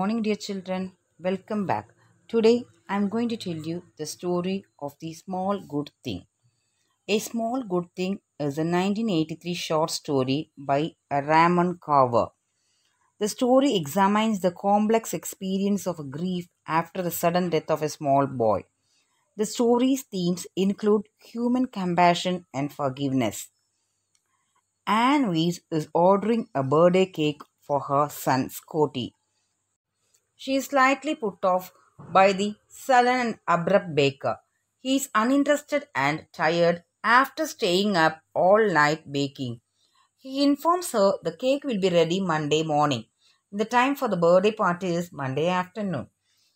morning, dear children. Welcome back. Today, I'm going to tell you the story of the small good thing. A Small Good Thing is a 1983 short story by Raymond Carver. The story examines the complex experience of grief after the sudden death of a small boy. The story's themes include human compassion and forgiveness. Anne Weiss is ordering a birthday cake for her son Scotty. She is slightly put off by the sullen and abrupt baker. He is uninterested and tired after staying up all night baking. He informs her the cake will be ready Monday morning. The time for the birthday party is Monday afternoon.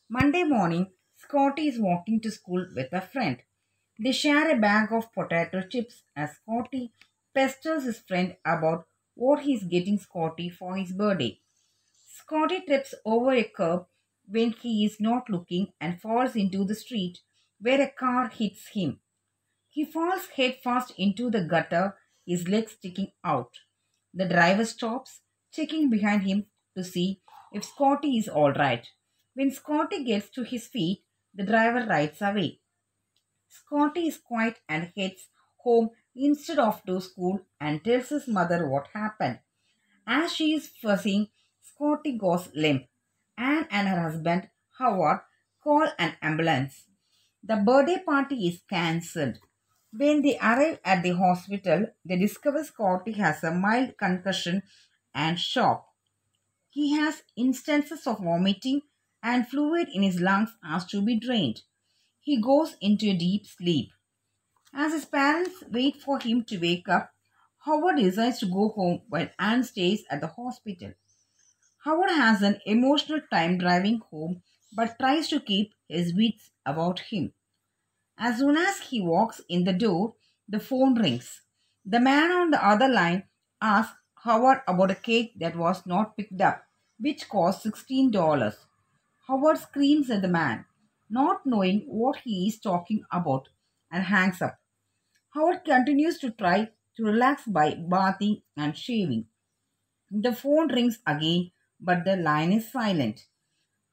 Monday morning, Scotty is walking to school with a friend. They share a bag of potato chips as Scotty pesters his friend about what he is getting Scotty for his birthday. Scotty trips over a curb when he is not looking and falls into the street where a car hits him. He falls headfirst into the gutter, his legs sticking out. The driver stops, checking behind him to see if Scotty is all right. When Scotty gets to his feet, the driver rides away. Scotty is quiet and heads home instead of to school and tells his mother what happened. As she is fussing, Scotty goes limp. Anne and her husband, Howard, call an ambulance. The birthday party is cancelled. When they arrive at the hospital, they discover Scotty has a mild concussion and shock. He has instances of vomiting and fluid in his lungs has to be drained. He goes into a deep sleep. As his parents wait for him to wake up, Howard decides to go home while Anne stays at the hospital. Howard has an emotional time driving home but tries to keep his wits about him. As soon as he walks in the door, the phone rings. The man on the other line asks Howard about a cake that was not picked up, which cost $16. Howard screams at the man, not knowing what he is talking about, and hangs up. Howard continues to try to relax by bathing and shaving. The phone rings again, but the line is silent.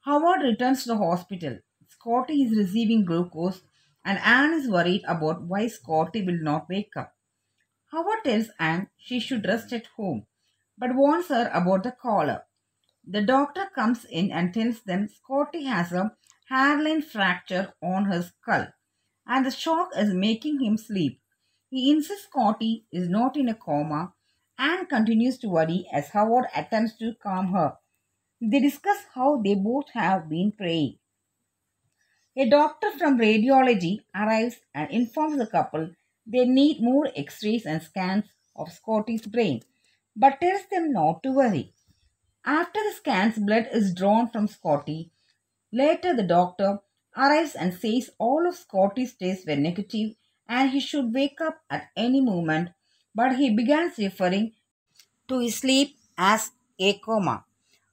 Howard returns to the hospital. Scotty is receiving glucose, and Anne is worried about why Scotty will not wake up. Howard tells Anne she should rest at home, but warns her about the caller. The doctor comes in and tells them Scotty has a hairline fracture on his skull, and the shock is making him sleep. He insists Scotty is not in a coma and continues to worry as Howard attempts to calm her. They discuss how they both have been praying. A doctor from radiology arrives and informs the couple they need more x-rays and scans of Scotty's brain, but tells them not to worry. After the scans, blood is drawn from Scotty. Later, the doctor arrives and says all of Scotty's tests were negative and he should wake up at any moment, but he begins referring to his sleep as a coma.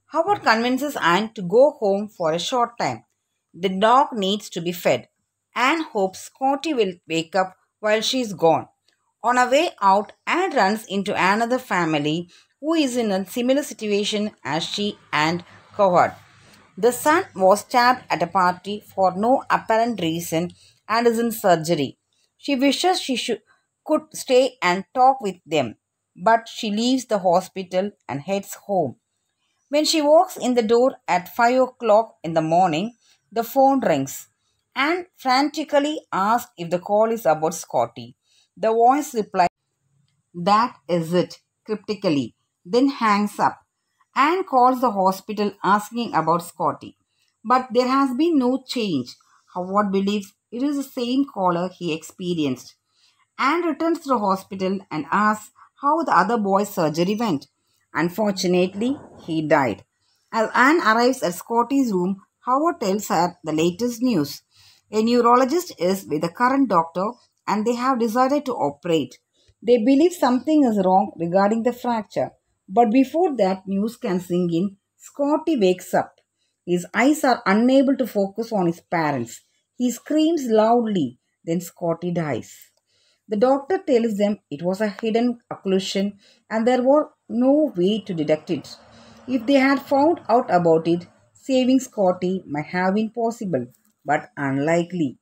Howard convinces Anne to go home for a short time. The dog needs to be fed. Anne hopes Scotty will wake up while she is gone. On her way out, Anne runs into another family who is in a similar situation as she and Howard. The son was stabbed at a party for no apparent reason and is in surgery. She wishes could stay and talk with them, but she leaves the hospital and heads home. When she walks in the door at 5 o'clock in the morning, the phone rings. Anne frantically asks if the call is about Scotty. The voice replies, "That is it," cryptically, then hangs up. Anne calls the hospital asking about Scotty. But there has been no change. Howard believes it is the same caller he experienced. Anne returns to the hospital and asks how the other boy's surgery went. Unfortunately, he died. As Anne arrives at Scotty's room, Howard tells her the latest news. A neurologist is with the current doctor and they have decided to operate. They believe something is wrong regarding the fracture. But before that news can sink in, Scotty wakes up. His eyes are unable to focus on his parents. He screams loudly. Then Scotty dies. The doctor tells them it was a hidden occlusion and there was no way to detect it. If they had found out about it, Saving Scotty might have been possible, but unlikely.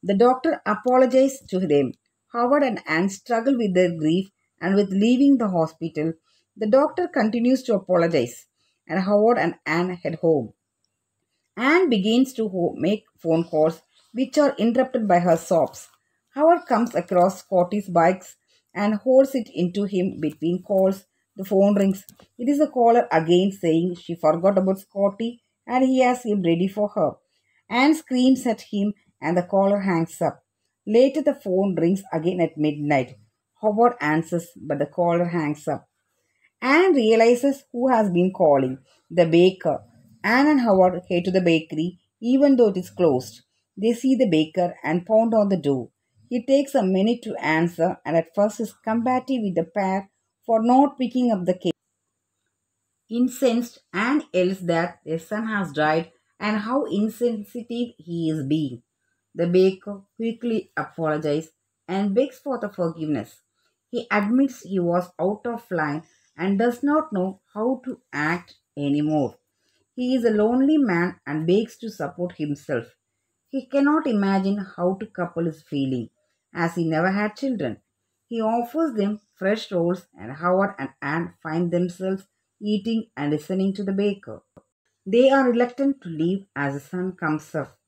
The doctor apologized to them. Howard and Anne struggle with their grief and with leaving the hospital. The doctor continues to apologize, and Howard and Anne head home. Anne begins to make phone calls, which are interrupted by her sobs. Howard comes across Scotty's bikes and holds it into him between calls. The phone rings. It is the caller again saying she forgot about Scotty and he has him ready for her. Anne screams at him and the caller hangs up. Later, the phone rings again at midnight. Howard answers, but the caller hangs up. Anne realizes who has been calling the baker. Anne and Howard head to the bakery, even though it is closed. They see the baker and pound on the door. He takes a minute to answer and at first is combative with the pair for not picking up the case. Incensed, Anne yells that their son has died and how insensitive he is being. The baker quickly apologizes and begs for the forgiveness. He admits he was out of line and does not know how to act anymore. He is a lonely man and begs to support himself. He cannot imagine how to couple is feeling, as he never had children. He offers them fresh rolls, and Howard and Anne find themselves eating and listening to the baker. They are reluctant to leave as the sun comes up.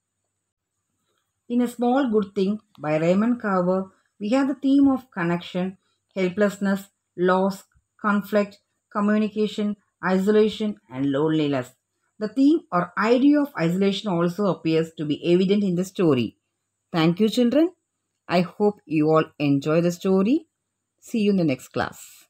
In A Small Good Thing by Raymond Carver, we have the theme of connection, helplessness, loss, conflict, communication, isolation, and loneliness. The theme or idea of isolation also appears to be evident in the story. Thank you, children. I hope you all enjoy the story. See you in the next class.